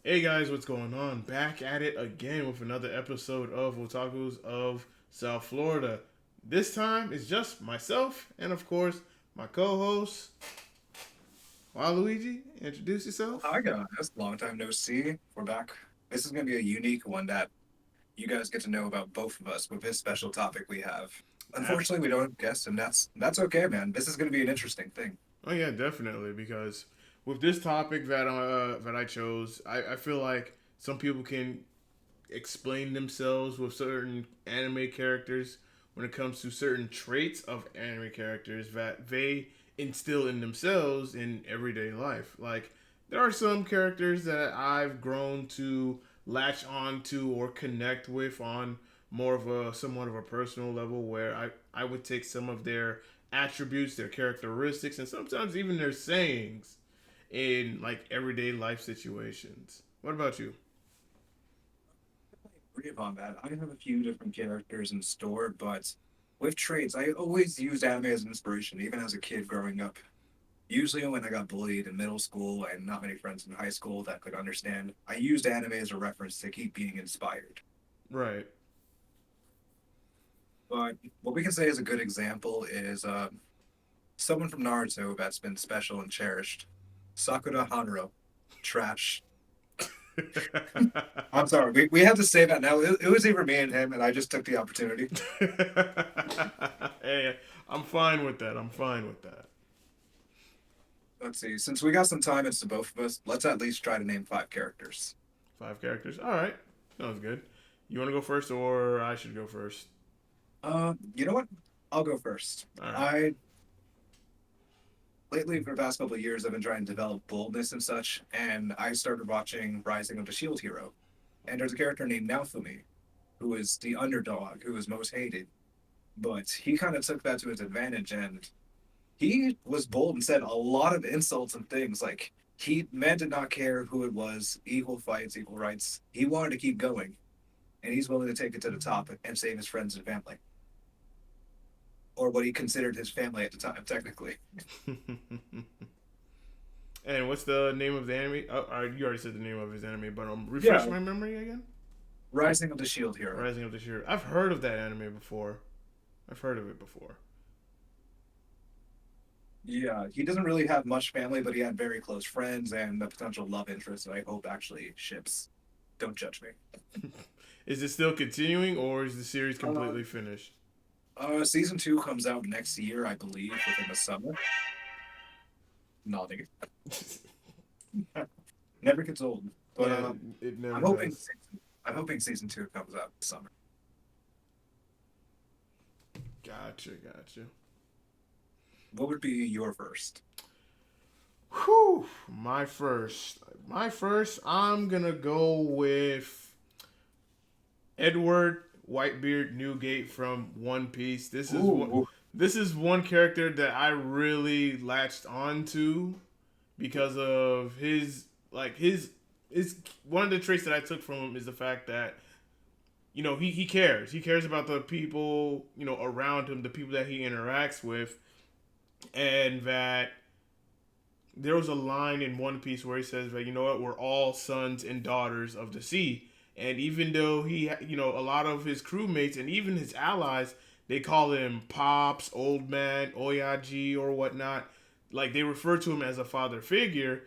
Hey guys, what's going on? Back at it again with another episode of Otakus of South Florida. This time it's just myself and, of course, my co-host. Waluigi, introduce yourself. Hi guys, long time no see. We're back. This is going to be a unique one that you guys get to know about both of us with this special topic we have. Ab- Unfortunately, we don't have guests, and that's okay, man. This is going to be an interesting thing. oh yeah, definitely. Because with this topic that I chose, I feel like some people can explain themselves with certain anime characters when it comes to certain traits of anime characters that they instill in themselves in everyday life. Like there are some characters that I've grown to latch on to or connect with on more of a somewhat of a personal level where I would take some of their attributes, their characteristics, and sometimes even their sayings in like everyday life situations. What about you? Agree upon that. I have a few different characters in store, but with traits, I always used anime as an inspiration, even as a kid growing up. Usually, when I got bullied in middle school and not many friends in high school that could understand, I used anime as a reference to keep being inspired. Right. But what we can say is a good example is someone from Naruto that's been special and cherished. Sakura Hanro. Trash. I'm sorry. We have to say that now. It was either me and him, and I just took the opportunity. Hey, I'm fine with that. I'm fine with that. Let's see. Since we got some time, it's to both of us. Let's at least try to name five characters. Five characters. All right. Sounds good. You want to go first or I should go first? You know what? I'll go first. All right. I lately for the past couple of years I've been trying to develop boldness and such, and I started watching Rising of the Shield Hero. And there's a character named Naofumi, who is the underdog, who is most hated. But he kind of took that to his advantage, and he was bold and said a lot of insults and things like he man did not care who it was, equal fights, equal rights. He wanted to keep going, and he's willing to take it to the top and save his friends and family, or what he considered his family at the time, technically. And what's the name of the anime? You already said the name of his anime, but refresh Yeah, my memory again. Rising of the Shield Hero. Rising of the Sheer. I've heard of that anime before. I've heard of it before. Yeah, he doesn't really have much family, but he had very close friends and a potential love interest that I hope actually ships. Don't judge me. Is it still continuing or is the series Uh, completely finished? Season two comes out next year, I believe, within the summer. Nodding. Never gets old. But Yeah, it I'm never hoping does. season, I'm hoping season two comes out this summer. Gotcha, gotcha. What would be your first? Whew, my first. My first, I'm gonna go with Edward Whitebeard Newgate from One Piece. Ooh, This is one character that I really latched onto because of his one of the traits that I took from him is the fact that he cares. He cares about the people, around him, the people that he interacts with, and that there was a line in One Piece where he says that we're all sons and daughters of the sea, and even though a lot of his crewmates and even his allies, they call him pops, old man, oyaji, or whatnot. Like they refer to him as a father figure.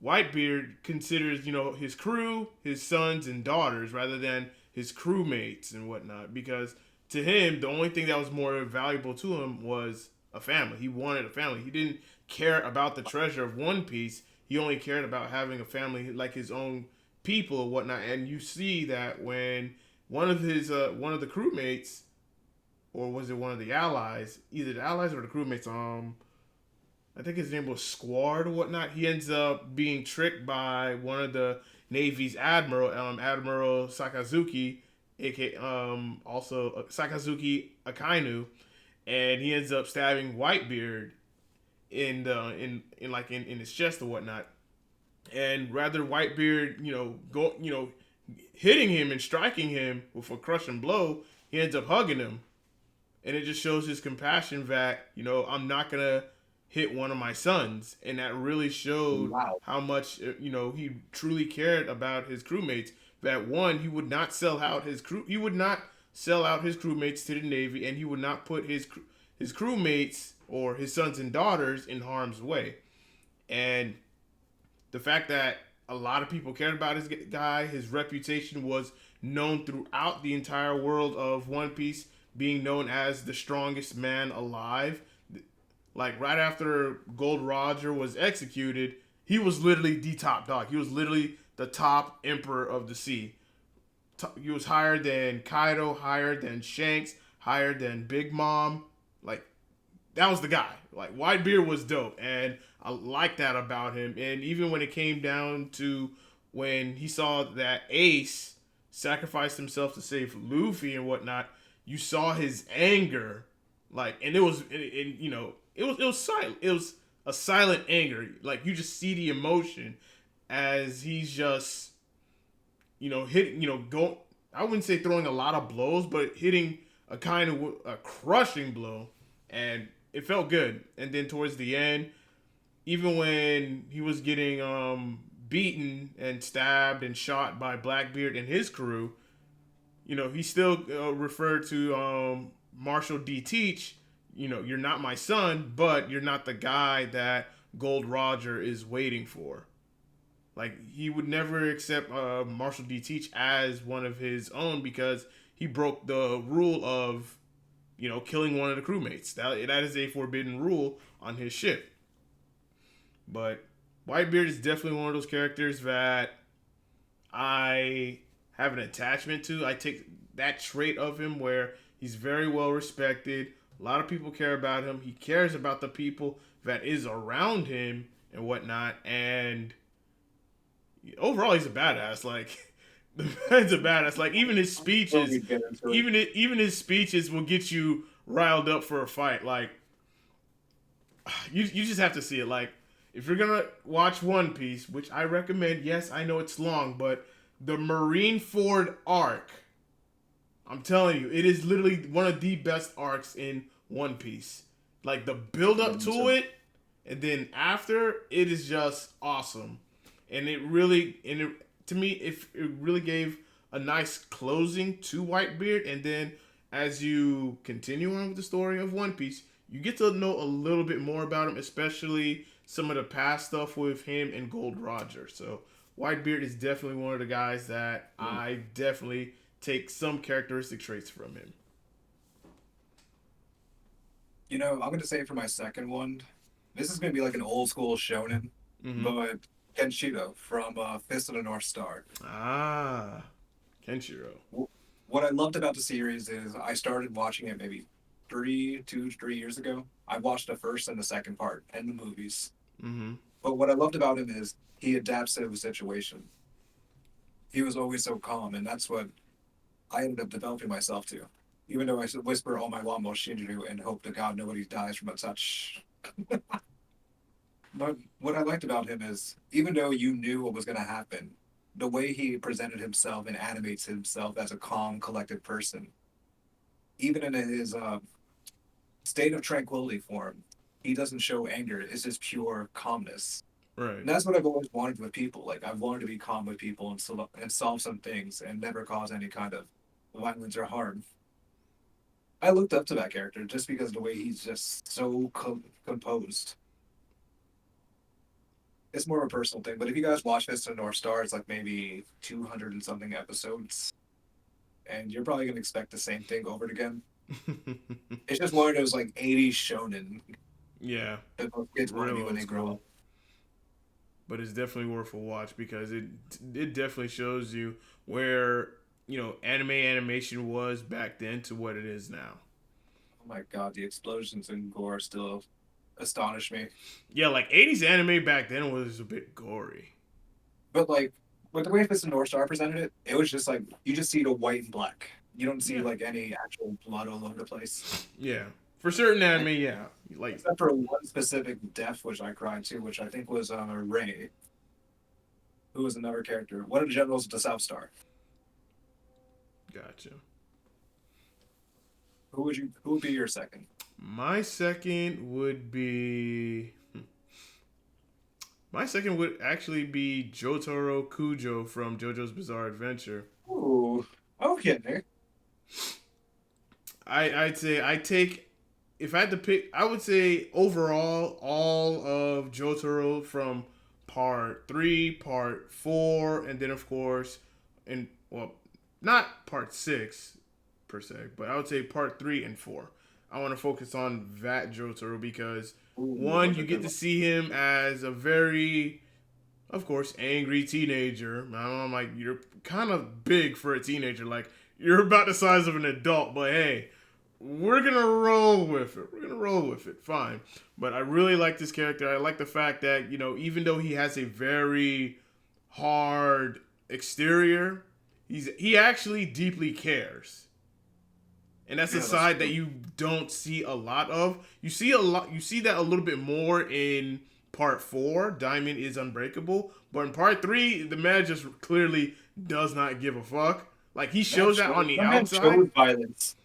Whitebeard considers his crew his sons and daughters rather than his crewmates and whatnot because to him the only thing that was more valuable to him was a family. He wanted a family. He didn't care about the treasure of One Piece. He only cared about having a family like his own people or whatnot. And you see that when one of the crewmates, or was it one of the allies, either the allies or the crewmates, I think his name was Squad or whatnot. He ends up being tricked by one of the Navy's admiral, Admiral Sakazuki, aka also Sakazuki Akainu, and he ends up stabbing Whitebeard in his chest or whatnot. And rather Whitebeard, hitting him and striking him with a crushing blow, he ends up hugging him, and it just shows his compassion that I'm not gonna hit one of my sons, and that really showed Wow. how much he truly cared about his crewmates. That one, he would not sell out his crew. He would not sell out his crewmates to the Navy, and he would not put his crewmates or his sons and daughters in harm's way. And the fact that a lot of people cared about his guy, his reputation was known throughout the entire world of One Piece, being known as the strongest man alive. Like right after Gold Roger was executed, he was literally the top dog. He was literally the top emperor of the sea. He was higher than Kaido, higher than Shanks, higher than Big Mom. Like that was the guy. Like Whitebeard was dope, and I like that about him. And even when it came down to when he saw that Ace sacrificed himself to save Luffy and whatnot, you saw his anger, like, and it was, it was silent. It was a silent anger. Like you just see the emotion as he's just, hitting, go. I wouldn't say throwing a lot of blows, but hitting a kind of a crushing blow, and it felt good. And then towards the end, even when he was getting beaten and stabbed and shot by Blackbeard and his crew, he still referred to Marshall D. Teach. You're not my son, but you're not the guy that Gold Roger is waiting for. Like he would never accept Marshall D. Teach as one of his own because he broke the rule of, killing one of the crewmates. That is a forbidden rule on his ship. But Whitebeard is definitely one of those characters that I have an attachment to. I take that trait of him where he's very well respected. A lot of people care about him. He cares about the people that is around him and whatnot. And overall, he's a badass. Like the man's a badass. Like even his speeches, even his speeches will get you riled up for a fight. Like you just have to see it. Like if you're gonna watch One Piece, which I recommend, yes, I know it's long, but the Marineford arc, I'm telling you, it is literally one of the best arcs in One Piece. Like the build up to it, and then after, it is just awesome. And to me, it really gave a nice closing to Whitebeard. And then as you continue on with the story of One Piece, you get to know a little bit more about him, especially some of the past stuff with him and Gold Roger. So Whitebeard is definitely one of the guys that I definitely take some characteristic traits from him. I'm going to say for my second one, this is going to be like an old school shonen, Mm-hmm. but Kenshiro from Fist of the North Star. Ah, Kenshiro. What I loved about the series is I started watching it maybe 3 years ago. I watched the first and the second part and the movies. Mm-hmm. But what I loved about him is he adapts to the situation. He was always so calm, and that's what I ended up developing myself to. Even though I whisper all my Wamo Shinju and hope to God nobody dies from a touch. But what I liked about him is, even though you knew what was going to happen, the way he presented himself and animates himself as a calm, collected person, even in his state of tranquility form, he doesn't show anger. It's just pure calmness. Right. And that's what I've always wanted with people. Like I've wanted to be calm with people and solve some things and never cause any kind of violence or harm. I looked up to that character just because of the way he's just so composed. It's more of a personal thing. But if you guys watch Fist of the North Star, it's like maybe 200 and something episodes, and you're probably gonna expect the same thing over and again. It's just one of those like 80s shonen Yeah. that most kids want to Real be when old they grow up. school. But it's definitely worth a watch because it definitely shows you where anime animation was back then to what it is now. Oh my god, the explosions and gore still astonish me. Yeah, like 80s anime back then was a bit gory. But like with the way Fist of the North Star presented it, it was just like you just see the white and black. You don't see Yeah. like any actual blood all over the place. Yeah. For certain And anime, yeah. Like, except for one specific death, which I cried to, which I think was Ray, who was another character, one of the generals of the South Star. gotcha. Who would be your second? My second would be. My second would actually be Jotaro Kujo from JoJo's Bizarre Adventure. Ooh, okay. I'd say I take if I had to pick, I would say overall all of Jotaro from part three, part four, and then of course, and well, not part six per se, but I would say part three and four. I want to focus on that Jotaro because Ooh, one, those you are get good to ones. see him as a very, of course, angry teenager. I'm like, you're kind of big for a teenager. Like, you're about the size of an adult, but hey, we're gonna roll with it. We're gonna roll with it. Fine. But I really like this character. I like the fact that, even though he has a very hard exterior, he actually deeply cares. And that's a Yeah, that's side that true. you don't see a lot of. You see that a little bit more in part four, Diamond is Unbreakable. But in part three, the man just clearly does not give a fuck. Like he shows that on the That man outside. showed violence.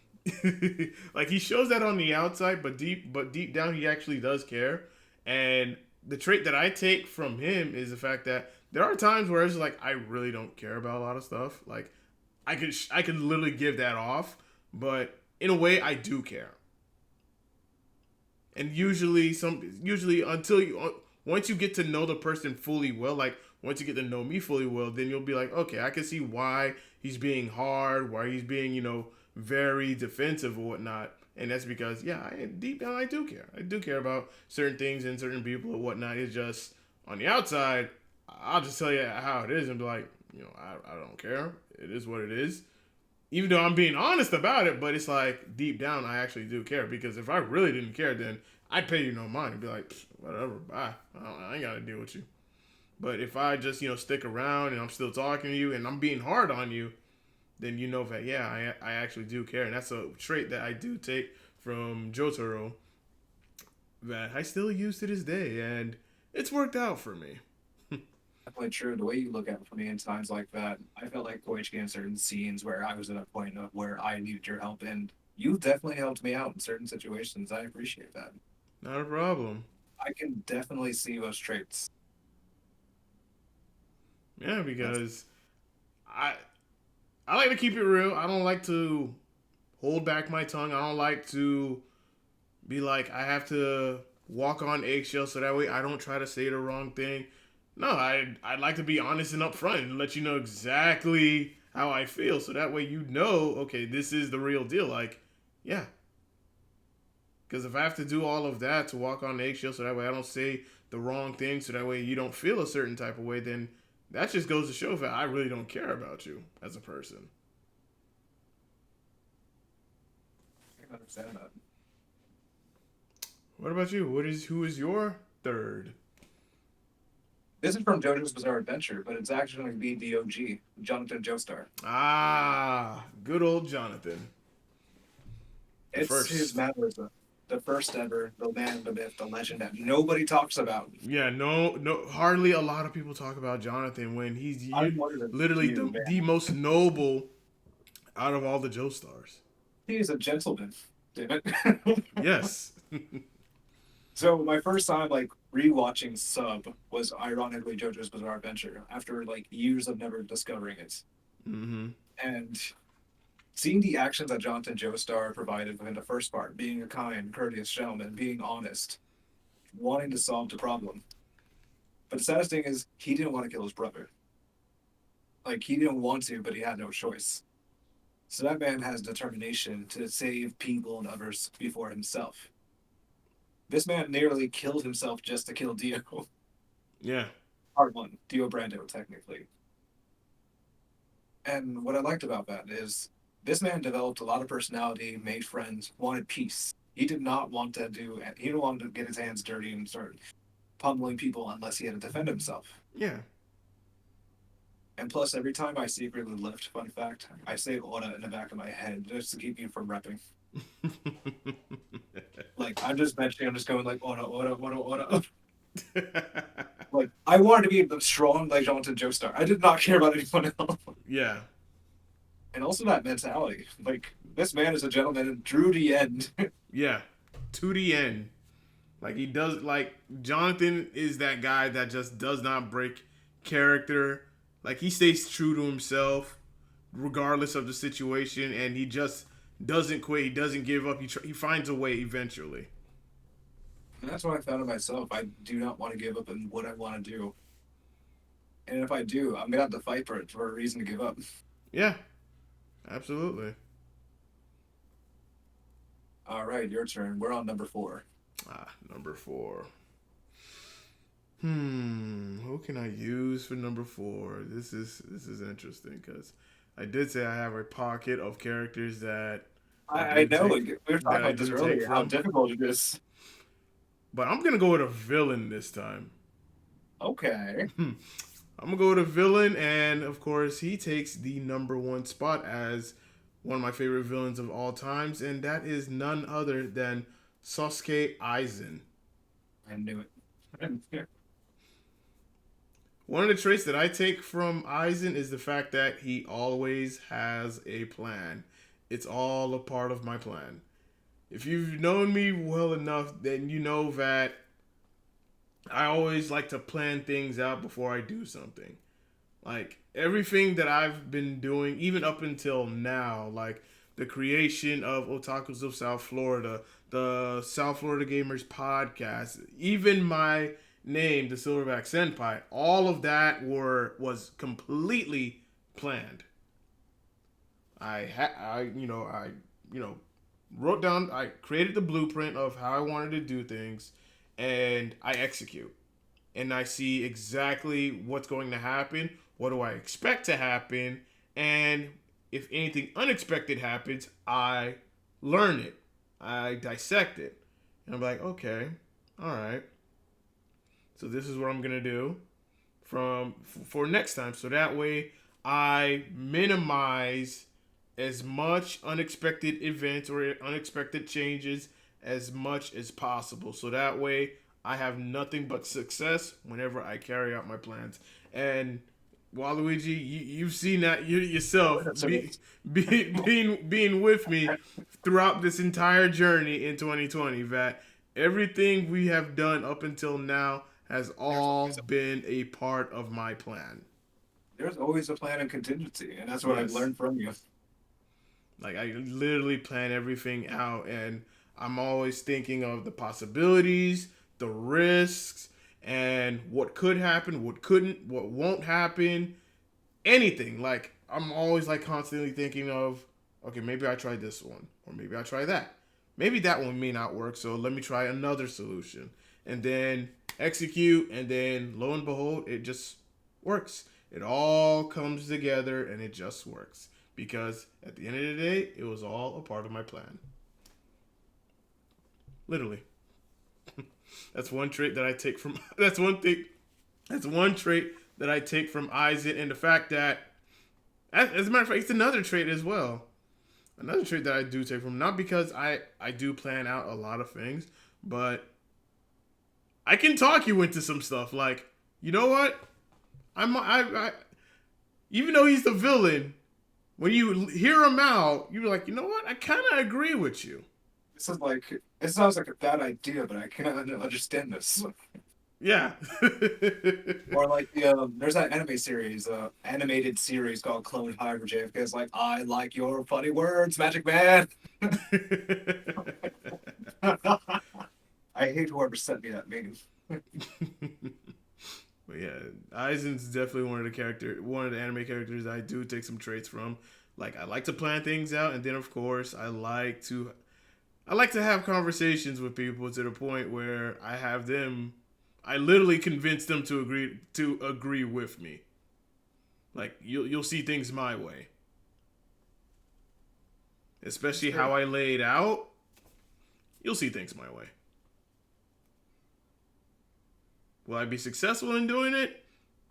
Like he shows that on the outside, but deep down he actually does care. And the trait that I take from him is the fact that there are times where it's like I really don't care about a lot of stuff. Like I could literally give that off, but in a way I do care. And usually until you once you get to know the person fully well, like once you get to know me fully well, then you'll be like, okay, I can see why he's being hard, why he's being very defensive or whatnot. And that's because, yeah, deep down I do care. I do care about certain things and certain people or whatnot. It's just on the outside, I'll just tell you how it is and be like, I don't care. It is what it is, even though I'm being honest about it, but it's like deep down I actually do care, because if I really didn't care, then I'd pay you no mind and be like, whatever, bye. I ain't got to deal with you. But if I just stick around and I'm still talking to you and I'm being hard on you, then you know that, yeah, I actually do care, and that's a trait that I do take from Jotaro that I still use to this day, and it's worked out for me. Definitely true. The way you look at it for me in times like that, I felt like Koichi in certain scenes where I was at a point of where I needed your help, and you definitely helped me out in certain situations. I appreciate that. Not a problem. I can definitely see those traits. Yeah, That's because I I like to keep it real. I don't like to hold back my tongue. I don't like to be like I have to walk on eggshells so that way I don't try to say the wrong thing. No, I'd like to be honest and upfront and let you know exactly how I feel, so that way okay, this is the real deal. Like, yeah, because if I have to do all of that to walk on eggshells so that way I don't say the wrong thing, so that way you don't feel a certain type of way, then that just goes to show that I really don't care about you as a person. I can understand that. What about you? Who is your third? This is from JoJo's Bizarre Adventure, but it's actually going to be the OG, Jonathan Joestar. Ah, good old Jonathan. The It's his first. mannerism. The first ever, the man, the myth, the legend that nobody talks about. Yeah, no, no, hardly a lot of people talk about Jonathan when I'm one of the literally few, the man. most noble out of all the Joe stars. He is a gentleman. Damn it. Yes. So my first time like rewatching Sub was ironically JoJo's Bizarre Adventure after like years of never discovering it. Mm-hmm. And seeing the actions that Jonathan Joestar provided within the first part, being a kind, courteous gentleman, being honest, wanting to solve the problem. But the saddest thing is he didn't want to kill his brother. Like he didn't want to, but he had no choice. So that man has determination to save people and others before himself. This man nearly killed himself just to kill Dio. Yeah. Part one, Dio Brando, technically. And what I liked about that is this man developed a lot of personality, made friends, wanted peace. He did not want to do, he didn't want to get his hands dirty and start pummeling people unless he had to defend himself. Yeah. And plus, every time I secretly lift, fun fact, I say Ora in the back of my head just to keep you from repping. Like, I'm just going like Ora, Ora, Ora, Ora. Like, I wanted to be the strong like Jonathan Joestar. I did not care about anyone else. Yeah. And also that mentality. Like, this man is a gentleman and drew the end. Yeah. to the end. Like he does, like Jonathan is that guy that just does not break character. Like he stays true to himself, regardless of the situation, and he just doesn't quit. He doesn't give up. He finds a way eventually. And that's what I found in myself. I do not want to give up in what I want to do. And if I do, I'm gonna have to fight for it for a reason to give up. Yeah, absolutely. All right, your turn. We're on number 4. Number 4. Who can I use for number 4? This is interesting because I did say I have a pocket of characters that I know. We were talking I about this do take earlier, how from, difficult it is. but I'm gonna go with a villain this time. Okay. I'm gonna go with a villain, and of course, he takes the number 1 spot as one of my favorite villains of all times, and that is none other than Sasuke Aizen. I knew it. One of the traits that I take from Aizen is the fact that he always has a plan. It's all a part of my plan. If you've known me well enough, then you know that I always like to plan things out before I do something. Like everything that I've been doing, even up until now, like the creation of Otakus of South Florida, the South Florida Gamers podcast, even my name, the Silverback Senpai, all of that was completely planned. I wrote down, I created the blueprint of how I wanted to do things, and I execute. And I see exactly what's going to happen, what do I expect to happen, and if anything unexpected happens, I learn it. I dissect it. And I'm like, okay, all right. So this is what I'm gonna do for next time. So that way I minimize as much unexpected events or unexpected changes as much as possible. So that way I have nothing but success whenever I carry out my plans. And Waluigi, you've seen that yourself being with me throughout this entire journey in 2020. That everything we have done up until now has all been a part of my plan. There's always a plan and contingency, and that's what I've Yes. learned from you. Like I literally plan everything out, and I'm always thinking of the possibilities, the risks, and what could happen, what couldn't, what won't happen, anything. Like I'm always like constantly thinking of, okay, maybe I try this one, or maybe I try that. Maybe that one may not work, so let me try another solution, and then execute, and then lo and behold, it just works. It all comes together, and it just works because at the end of the day, it was all a part of my plan. Literally. That's one trait that I take from. That's one thing. That's one trait that I take from Isaac, and the fact that, as a matter of fact, it's another trait as well. Another trait that I do take from, not because I do plan out a lot of things, but I can talk you into some stuff. Like, you know what? I even though he's the villain, when you hear him out, you're like, you know what? I kind of agree with you. This is like, it sounds like a bad idea, but I cannot understand this. Yeah. Or like there's that anime series, animated series called Clone High, where JFK is like, I like your funny words, Magic Man. I hate whoever sent me that meme. But yeah, Aizen's definitely one of the anime characters I do take some traits from. Like I like to plan things out, and then of course I like to have conversations with people to the point where I literally convince them to agree with me. Like you'll see things my way, especially how I lay it out. You'll see things my way. Will I be successful in doing it?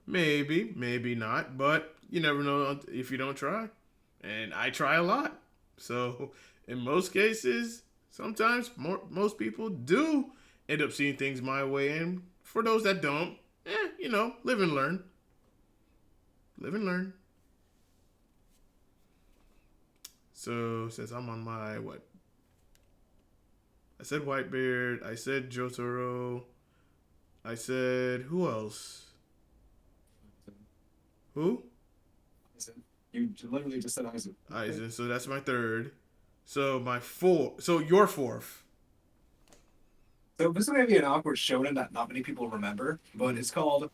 Maybe, maybe not. But you never know if you don't try. And I try a lot. So in most cases, sometimes most people do end up seeing things my way. And for those that don't, live and learn. Live and learn. So since I'm on my I said Whitebeard. I said Jotaro. I said who else? Who? Aizen. You literally just said Aizen. Aizen. So that's my third. So my four. So your fourth. So this is going to be an awkward shonen that not many people remember, but it's called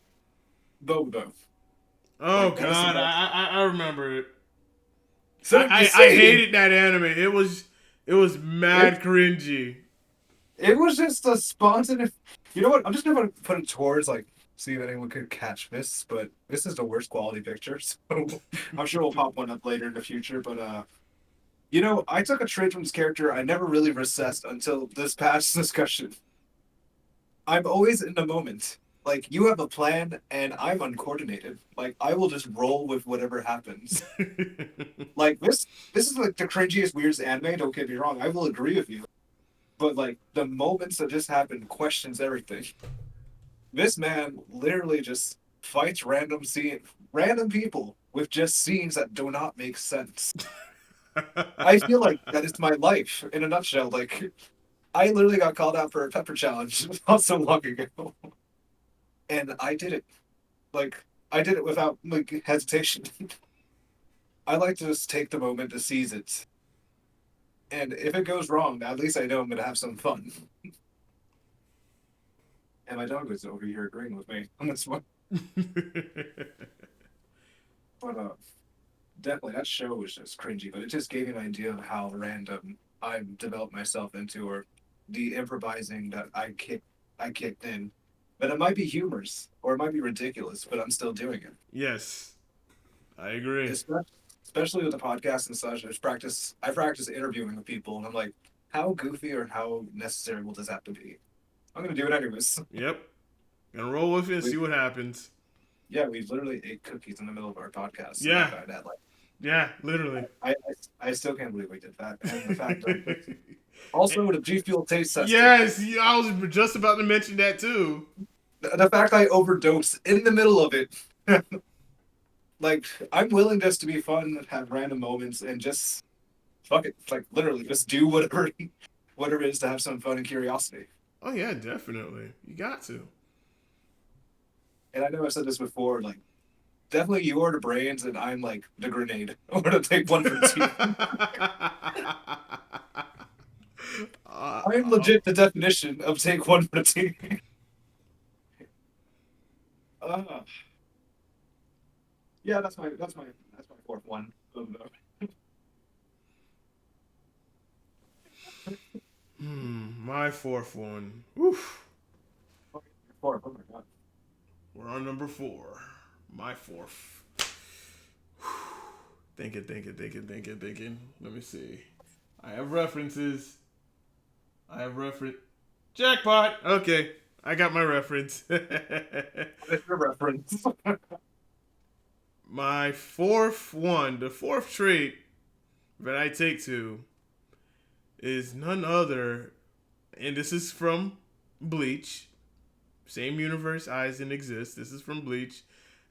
Bobo. Oh Like Medicine God, Ball. I remember it. So you I see, hated that anime. It was it, mad cringy. it was just a spontaneous. You know what? I'm just gonna put it towards like see if anyone could catch this, but this is the worst quality picture, so I'm sure we'll pop one up later in the future. But I took a trait from this character I never really recessed until this past discussion. I'm always in the moment. Like you have a plan and I'm uncoordinated. Like I will just roll with whatever happens. Like this is like the cringiest, weirdest anime, don't get me wrong, I will agree with you. But like the moments that just happen questions everything. This man literally just fights random people with just scenes that do not make sense. I feel like that is my life in a nutshell. Like I literally got called out for a pepper challenge not so long ago. And I did it. Like I did it without like hesitation. I like to just take the moment to seize it. And if it goes wrong, at least I know I'm gonna have some fun. And my dog was over here agreeing with me on this one. But definitely that show was just cringy, but it just gave you an idea of how random I've developed myself into, or the improvising that I kicked in. But it might be humorous or it might be ridiculous, but I'm still doing it. Yes, I agree. Especially with the podcast and such. I practice interviewing with people, and I'm like, how goofy or how necessary will this have to be? I'm gonna do it anyways. Yep. Gonna roll with it and We, see what happens. yeah, we literally ate cookies in the middle of our podcast, so Yeah. that guy that like Yeah, literally. I still can't believe we did that, and the fact that also the G Fuel taste testing. Yes, I was just about to mention that too. The fact I overdosed in the middle of it. Like I'm willing just to be fun, have random moments, and just fuck it. Like literally, just do whatever it is to have some fun and curiosity. Oh yeah, definitely. You got to. And I know I've said this before, like definitely you are the brains and I'm like the grenade. I'm gonna take one for the team. I'm Oh. legit the definition of take one for the team. Uh, yeah, that's my fourth one. My fourth one. Oof. Fourth, oh my god. We're on number four. My fourth. Thinking. Let me see. I have references. Jackpot! Okay. I got my reference. It's a reference. My fourth one, the fourth trait that I take to is none other, and this is from Bleach. Same universe, Aizen exists. This is from Bleach.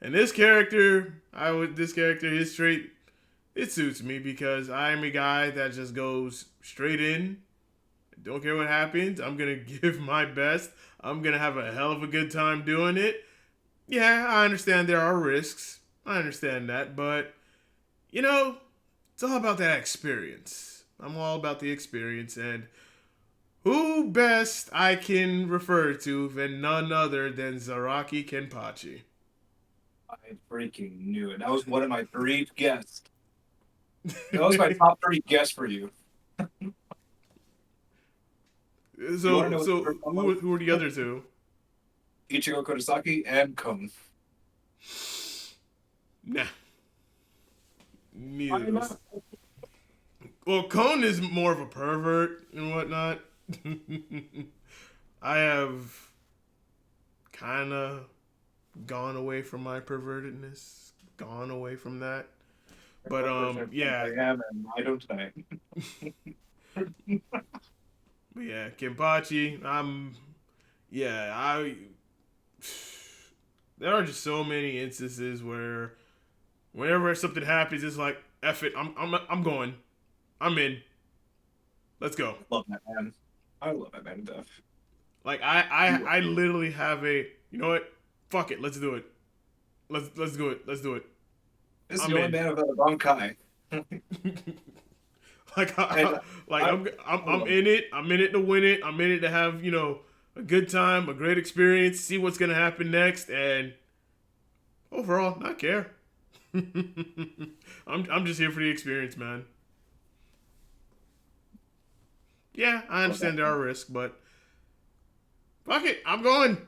And this character, his trait, it suits me because I'm a guy that just goes straight in. Don't care what happens. I'm going to give my best. I'm going to have a hell of a good time doing it. Yeah, I understand there are risks. I understand that. But, it's all about that experience. I'm all about the experience. And who best I can refer to than none other than Zaraki Kenpachi? I freaking knew it. That was one of my three guests. That was my top three guests for you. You want to know what So the first one was? who are the other two? Ichigo Kurosaki and Kon. Nah, neither I'm of not. those. Well, Cone is more of a pervert and whatnot. I have kind of gone away from my pervertedness, gone away from that. But yeah, I am, and I don't I? but yeah, Kenpachi. Yeah, I. There are just so many instances where, whenever something happens, it's like, F it, I'm going, I'm in. Let's go. Love that man. I love Batman Death. Like I You I literally have a, you know what? Fuck it, let's do it. Let's do it. Let's do it. This is the I'm only in. man without a Bankai. like And like I, I'm I love in it. I'm in it to win it. I'm in it to have, a good time, a great experience, see what's gonna happen next, and overall, not care. I'm just here for the experience, man. Yeah, I love understand there Batman. are risks, but fuck it, I'm going.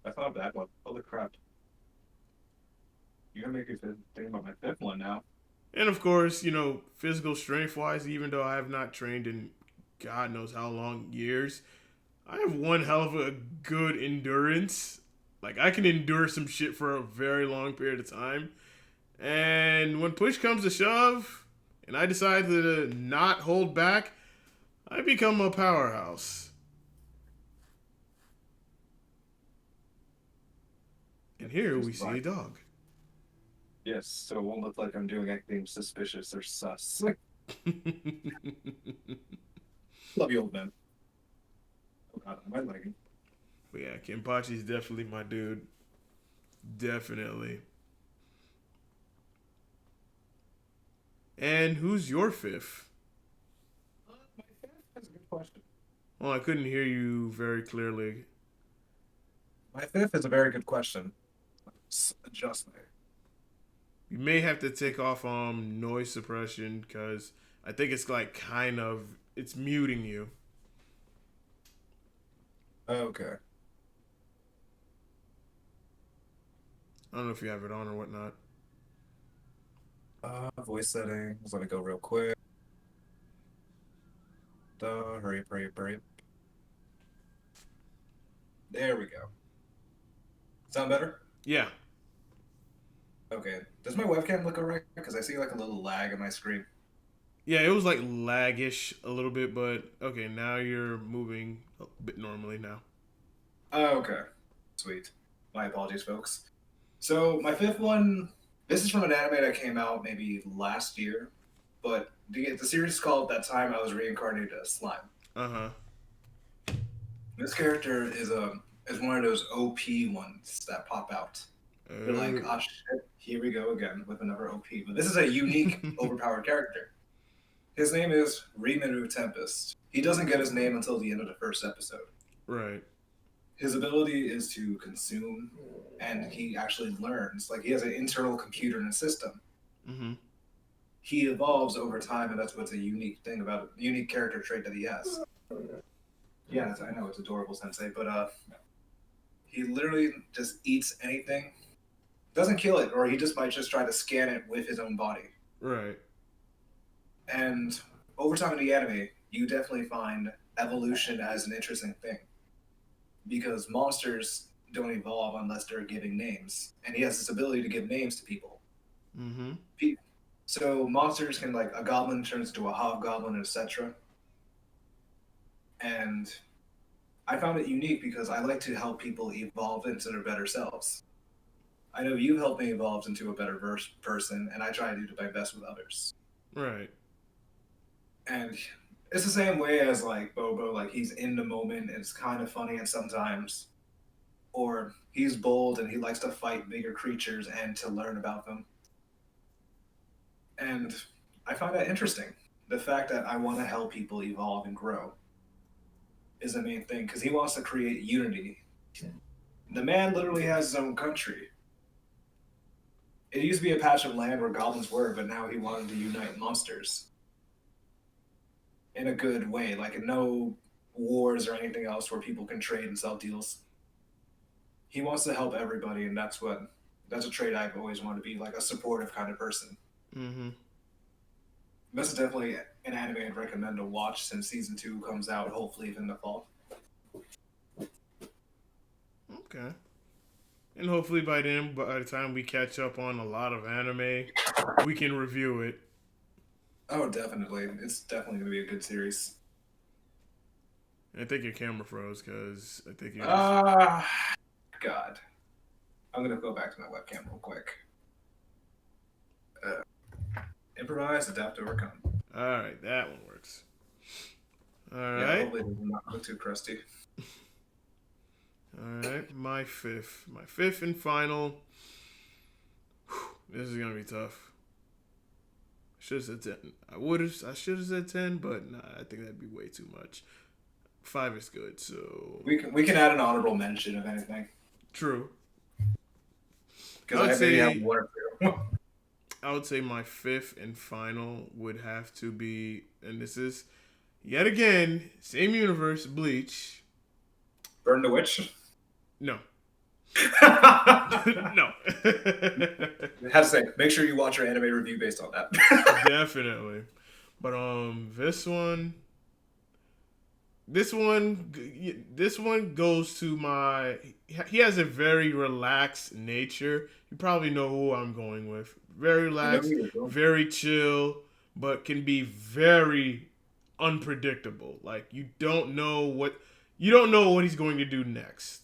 That's not a bad one. Holy crap. You're gonna make me think about my fifth one now. And of course, physical strength wise, even though I have not trained in God knows how long years, I have one hell of a good endurance. Like I can endure some shit for a very long period of time. And when push comes to shove, and I decide to not hold back, I become a powerhouse. And here Just we the see a vibe. dog. Yes, so it won't look like I'm doing anything suspicious or sus. Love you, old man. Oh god, am I lagging? But yeah, Kenpachi's definitely my dude. Definitely. And who's your fifth? My fifth is a good question. Well, I couldn't hear you very clearly. My fifth is a very good question. Adjust my. You may have to take off noise suppression because I think it's like it's muting you. Okay. I don't know if you have it on or whatnot. Voice settings. Let me go real quick. Hurry up, hurry up, hurry up. There we go. Sound better? Yeah. Okay. Does my webcam look alright? Because I see like a little lag on my screen. Yeah, it was like laggish a little bit, but okay, now you're moving a bit normally now. Okay. Sweet. My apologies, folks. So my fifth one, this is from an anime that came out maybe last year, but the series is called "That Time I Was Reincarnated as Slime." Uh huh. This character is one of those OP ones that pop out. You're like, Oh. oh shit, here we go again with another OP. But this is a unique, overpowered character. His name is Rimuru Tempest. He doesn't get his name until the end of the first episode. Right. His ability is to consume, and he actually learns. Like he has an internal computer in a system. Mm-hmm. He evolves over time, and that's what's a unique thing about it, unique character trait that he has. Yeah, I know it's adorable, Sensei, but he literally just eats anything, doesn't kill it, or he just might just try to scan it with his own body. Right. And over time in the anime, you definitely find evolution as an interesting thing because monsters don't evolve unless they're giving names, and he has this ability to give names to people. Mm-hmm. So monsters can like a goblin turns into a hobgoblin, etc. And I found it unique because I like to help people evolve into their better selves. I know you've helped me evolve into a better person, and I try to do my best with others. Right. And it's the same way as like Bobo, like he's in the moment and it's kind of funny and sometimes, or he's bold and he likes to fight bigger creatures and to learn about them. And I find that interesting. The fact that I want to help people evolve and grow is the main thing because he wants to create unity. The man literally has his own country. It used to be a patch of land where goblins were, but now he wanted to unite monsters in a good way, like no wars or anything else where people can trade and sell deals. He wants to help everybody, and that's a trait I've always wanted to be, like a supportive kind of person. Mm-hmm. This is definitely an anime I'd recommend to watch since season 2 comes out, hopefully in the fall. Okay. And hopefully by the time we catch up on a lot of anime, we can review it. Oh, definitely. It's definitely going to be a good series. I think your camera froze because I think it was. Ah, God. I'm going to go back to my webcam real quick. Improvise, adapt, overcome. All right, that one works. All Yeah, right. hopefully it does not look too crusty. All right, my fifth and final. This is gonna be tough. Should have said 10. I should have said 10, but nah, I think that'd be way too much. 5 is good, so We can add an honorable mention if anything, true. I because would I maybe have say one or two. I would say my fifth and final would have to be, and this is yet again same universe, Bleach. Burn the Witch. No, I no, have to say, make sure you watch your anime review based on that. definitely. But this one goes to my. He has a very relaxed nature. You probably know who I'm going with. Very I know relaxed, who you're going. very chill, but can be very unpredictable. Like you don't know what he's going to do next.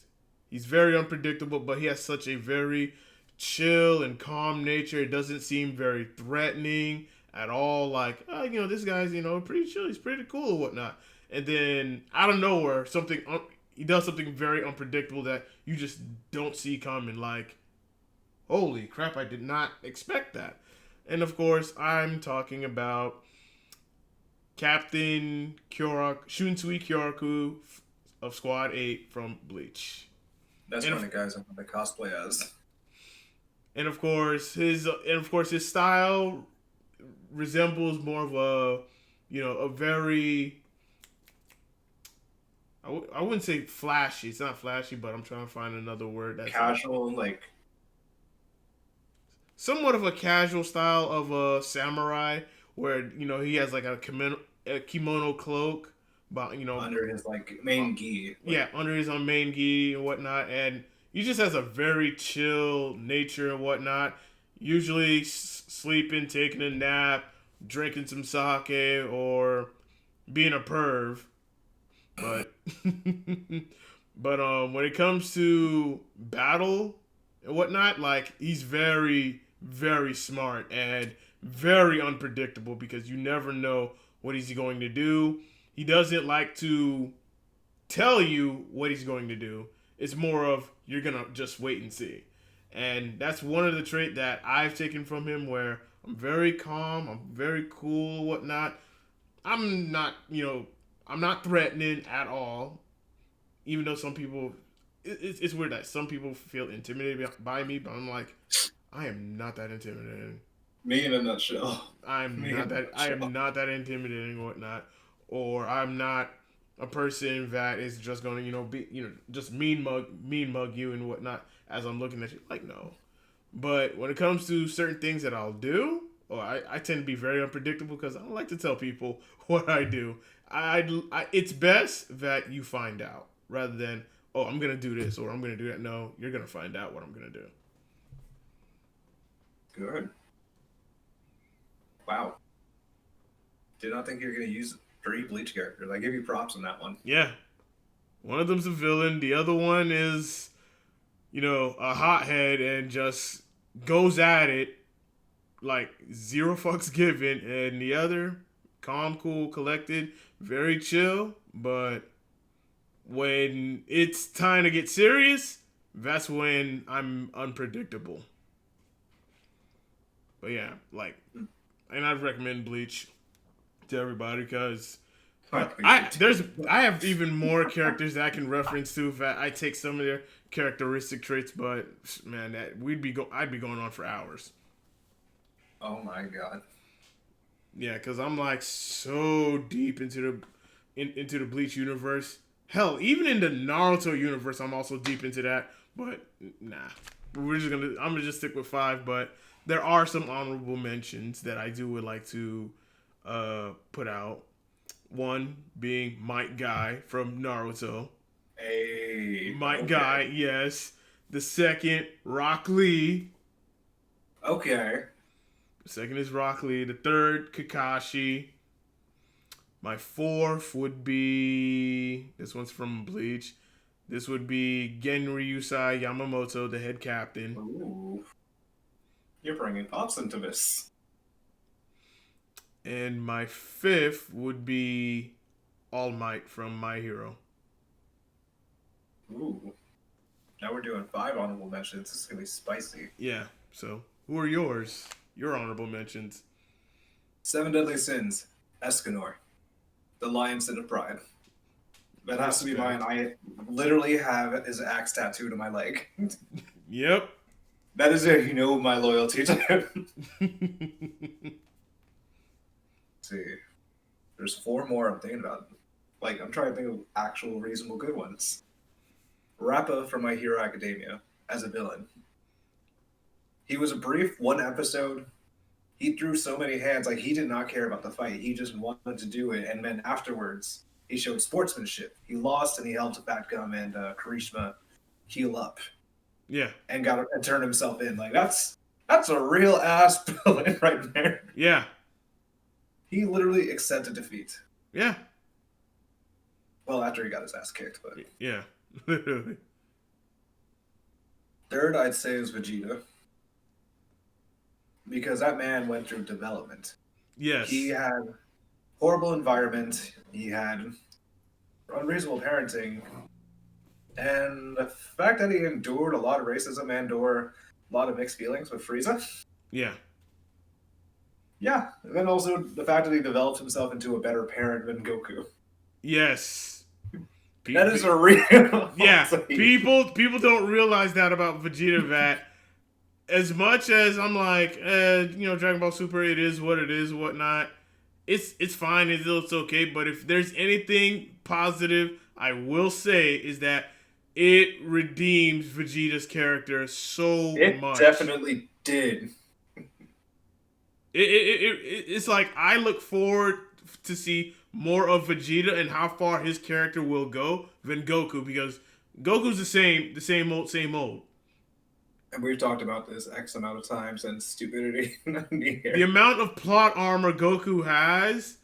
He's very unpredictable, but he has such a very chill and calm nature. It doesn't seem very threatening at all. Like, oh, this guy's pretty chill. He's pretty cool or whatnot. And then out of nowhere, he does something very unpredictable that you just don't see coming. Like, holy crap! I did not expect that. And of course, I'm talking about Captain Shunsui Kyoraku of Squad 8 from Bleach. That's And one of, of the guys I'm going to cosplay as. and of course his style resembles more of a very I wouldn't say flashy. It's not flashy, but I'm trying to find another word that's Casual, like, somewhat of a casual style of a samurai, where he has like a kimono cloak, but under his, like, main gi. Like, yeah, under his own main gi and whatnot, and he just has a very chill nature and whatnot. Usually sleeping, taking a nap, drinking some sake, or being a perv. But when it comes to battle and whatnot, like he's very very smart and very unpredictable because you never know what he's going to do. He doesn't like to tell you what he's going to do. It's more of you're gonna just wait and see. And that's one of the traits that I've taken from him where I'm very calm, I'm very cool, whatnot. I'm not, I'm not threatening at all. Even though some people, it's weird that some people feel intimidated by me, but I'm like, I am not that intimidating. me in a nutshell. I'm Me in not a that. I am nutshell. not that intimidating, whatnot. Or I'm not a person that is just going to, just mean mug you and whatnot as I'm looking at you. Like no. But when it comes to certain things that I'll do, I tend to be very unpredictable because I don't like to tell people what I do. It's best that you find out rather than I'm gonna do this or I'm gonna do that. No, you're gonna find out what I'm gonna do. Good. Wow. Did not think you were going to use 3 Bleach characters. I give you props on that one. Yeah, one of them's a villain. The other one is a hothead and just goes at it like zero fucks given, and the other calm, cool, collected, very chill. But when it's time to get serious, that's when I'm unpredictable. But yeah, like, and I'd recommend Bleach to everybody because I have even more characters that I can reference to if I take some of their characteristic traits. But man, I'd be going on for hours. Oh my god. Yeah, because I'm like so deep into the Bleach universe. Hell, even in the Naruto universe, I'm also deep into that. But nah, I'm gonna just stick with 5. But there are some honorable mentions that I do would like to put out. One being Might Guy from Naruto. Hey. Might Okay. Guy, yes. The second, Rock Lee. Okay. The second is Rock Lee. The third, Kakashi. My fourth would be this one's from Bleach. This would be Genryusai Yamamoto, the head captain. Ooh. You're bringing pops into this. And my fifth would be All Might from My Hero. Ooh. Now we're doing 5 honorable mentions. This is gonna be spicy. Yeah. So who are yours? Your honorable mentions. 7 Deadly Sins. Escanor. The Lion Sin of Pride. That has to be mine. I literally have his axe tattooed on my leg. Yep. That is if you know my loyalty to him. See. There's 4 more I'm thinking about. Like, I'm trying to think of actual reasonable good ones. Rappa from My Hero Academia as a villain. He was a brief 1 episode. He threw so many hands, like he did not care about the fight. He just wanted to do it. And then afterwards, he showed sportsmanship. He lost and he helped Fat Gum and Karishma heal up. Yeah. And turned himself in. Like that's a real ass villain right there. Yeah. He literally accepted defeat. Yeah. Well, after he got his ass kicked, but yeah, literally. Third, I'd say is Vegeta. Because that man went through development. Yes. He had horrible environment. He had unreasonable parenting. And the fact that he endured a lot of racism and or a lot of mixed feelings with Frieza. Yeah. Yeah. And then also the fact that he developed himself into a better parent than Goku. Yes. That is a real yeah. People don't realize that about Vegeta that as much as I'm like, Dragon Ball Super, it is what it is, whatnot. It's fine, it's okay. But if there's anything positive, I will say is that it redeems Vegeta's character so much. It definitely did. It's like I look forward to see more of Vegeta and how far his character will go than Goku, because Goku's the same old. And we've talked about this X amount of times and stupidity. The amount of plot armor Goku has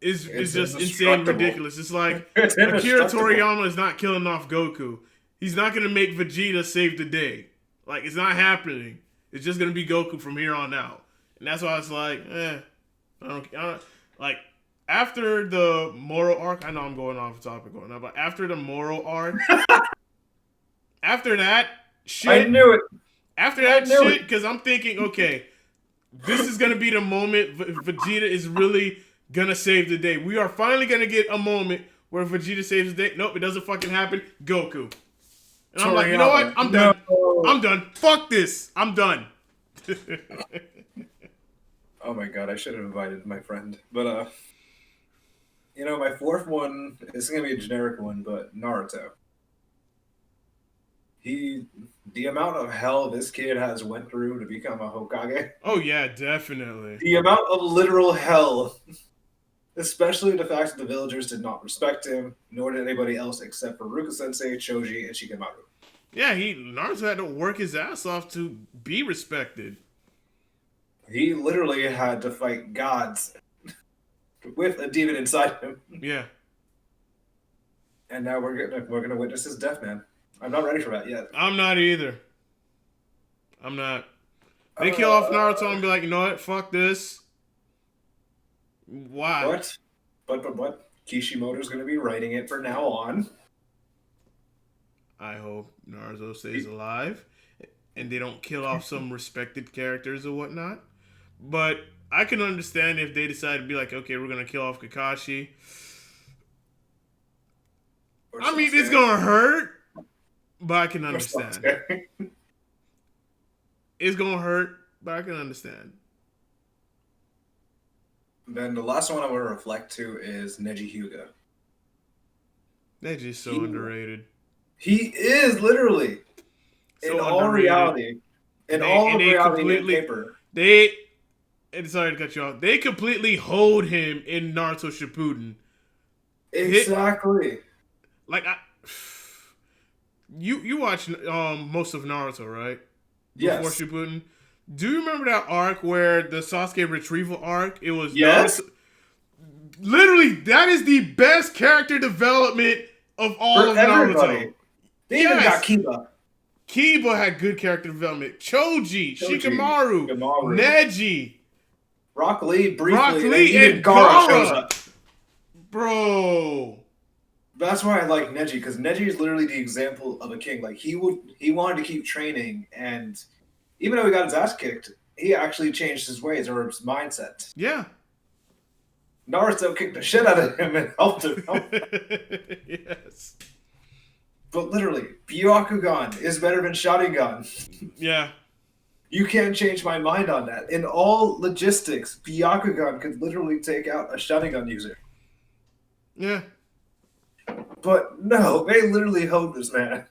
is just insane, ridiculous. It's like Akira Toriyama is not killing off Goku. He's not going to make Vegeta save the day. Like, it's not happening. It's just going to be Goku from here on out. And that's why it's like, I don't like, after the Moro arc, I know I'm going off topic going now, but after the Moro arc, after that shit. I knew it. After that shit, because I'm thinking, okay, this is going to be the moment Vegeta is really going to save the day. We are finally going to get a moment where Vegeta saves the day. Nope, it doesn't fucking happen. Goku. And I'm like, you know what? I'm done. I'm done. Fuck this. I'm done. Oh my god, I should have invited my friend. But, my 4th one is going to be a generic one, but Naruto. The amount of hell this kid has went through to become a Hokage. Oh yeah, definitely. The amount of literal hell. Especially the fact that the villagers did not respect him, nor did anybody else except for Ruka-sensei, Choji, and Shikamaru. Yeah, Naruto had to work his ass off to be respected. He literally had to fight gods with a demon inside him. Yeah. And now we're gonna witness his death, man. I'm not ready for that yet. I'm not either. I'm not. They kill off Naruto and be like, you know what? Fuck this. Why? What? But Kishimoto's going to be writing it from now on. I hope Naruto stays alive and they don't kill off some respected characters or whatnot. But I can understand if they decide to be like, okay, we're going to kill off Kakashi. I mean, it's going to hurt. But I can understand. It's gonna hurt, but I can understand. Then the last one I want to reflect to is Neji Hyuga. Neji's so underrated. He is literally so in all reality. In all reality and paper. Sorry to cut you off. They completely hold him in Naruto Shippuden. Exactly. You watched most of Naruto, right? Yes. Before Shippuden. Do you remember that arc where the Sasuke retrieval arc? It was yes. Naruto. Literally, that is the best character development of all of Naruto. They even got Kiba. Kiba had good character development. Choji, Shikamaru, Neji. Rock Lee briefly, Rock and then Lee even and Gara shows Gara, up. bro. That's why I like Neji, because Neji is literally the example of a king. Like he wanted to keep training, and even though he got his ass kicked, he actually changed his ways or his mindset. Yeah. Naruto kicked the shit out of him and helped him. Yes. But literally, Byakugan is better than Sharingan. Yeah. You can't change my mind on that. In all logistics, Byakugan could literally take out a Sharingan user. Yeah. But no, they literally hold this man.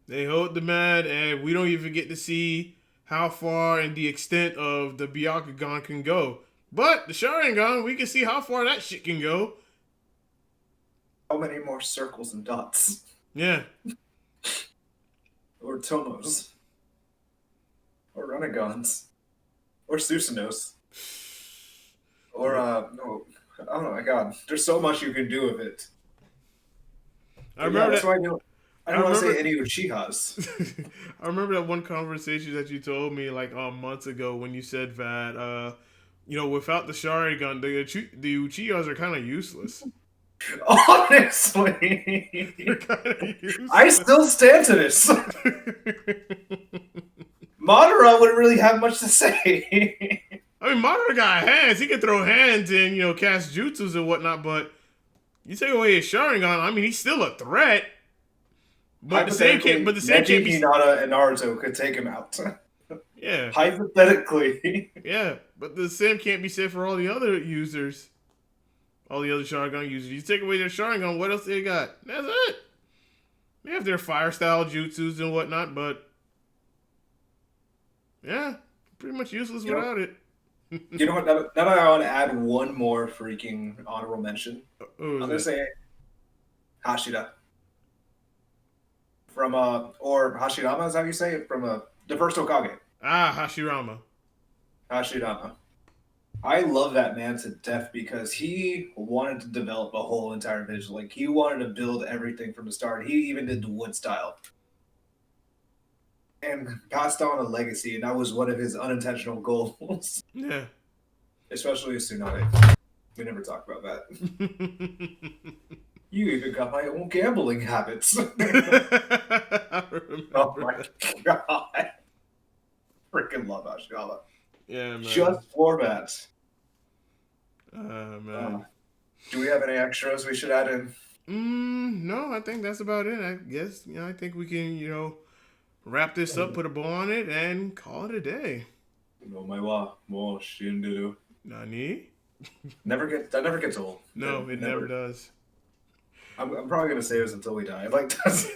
They hold the man, and we don't even get to see how far and the extent of the Byakugan can go. But the Sharingan, we can see how far that shit can go. How many more circles and dots? Yeah. Or Tomos. Or Renegons. Or Susanos. Or, no. Oh my god. There's so much you can do with it. I remember that's that. why I don't want to say any Uchihas. I remember that one conversation that you told me like months ago when you said that without the Sharingan, the Uchihas are kind of useless. Honestly, They're kind of useless. I still stand to this. Madara wouldn't really have much to say. I mean, Madara got hands. He can throw hands and cast jutsus and whatnot. But you take away his Sharingan, I mean, he's still a threat. But the same can't. But the same can't be. Hinata and Naruto could take him out. Yeah. Hypothetically. Yeah, but the same can't be said for all the other users. All the other Sharingan users. You take away their Sharingan, what else they got? That's it. They have their fire style jutsus and whatnot, but yeah, pretty much useless without it. You know what? Now that I want to add one more freaking honorable mention, I'm gonna say Hashira. From or Hashirama is how you say it, from the first Hokage. Hashirama. Hashirama. I love that man to death because he wanted to develop a whole entire village. Like he wanted to build everything from the start. He even did the wood style. And passed on a legacy, and that was one of his unintentional goals. Yeah. Especially with Tsunade. We never talk about that. You even got my own gambling habits. Oh my god. Freaking love Ashigala. Yeah, man. Just for that. Man. Do we have any extras we should add in? No, I think that's about it. I guess, I think we can, wrap this up, put a bow on it, and call it a day. No, my wa, mo shinderu. Nani? That never gets old. No, it never does. I'm probably gonna say this until we die. Like that's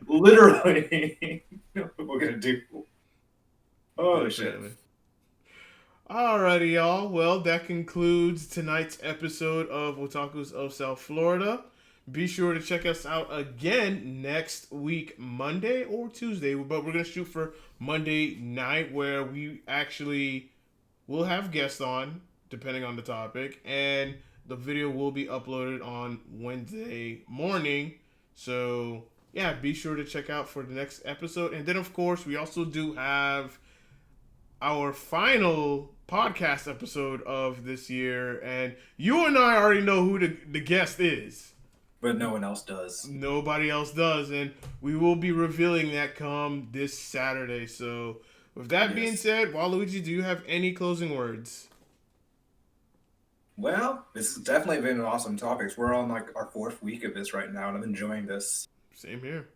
literally what we're gonna do. Oh shit. Alrighty, y'all. Well, that concludes tonight's episode of Otakus of South Florida. Be sure to check us out again next week, Monday or Tuesday. But we're going to shoot for Monday night where we actually will have guests on, depending on the topic. And the video will be uploaded on Wednesday morning. So, yeah, be sure to check out for the next episode. And then, of course, we also do have our final podcast episode of this year. And you and I already know who the guest is. But no one else does. Nobody else does. And we will be revealing that come this Saturday. So, with that being said, Waluigi, do you have any closing words? Well, this has definitely been an awesome topic. We're on like our 4th week of this right now, and I'm enjoying this. Same here.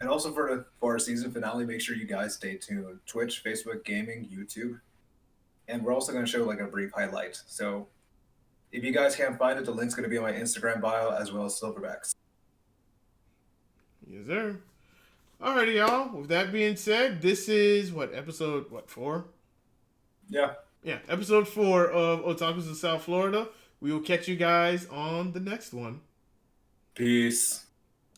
And also for our season finale, make sure you guys stay tuned. Twitch, Facebook, gaming, YouTube. And we're also going to show like a brief highlight. So if you guys can't find it, the link's going to be on my Instagram bio as well as Silverbacks. Yes, sir. Alrighty, y'all. With that being said, this is episode 4? Yeah. Yeah, episode 4 of Otakus of South Florida. We will catch you guys on the next one. Peace.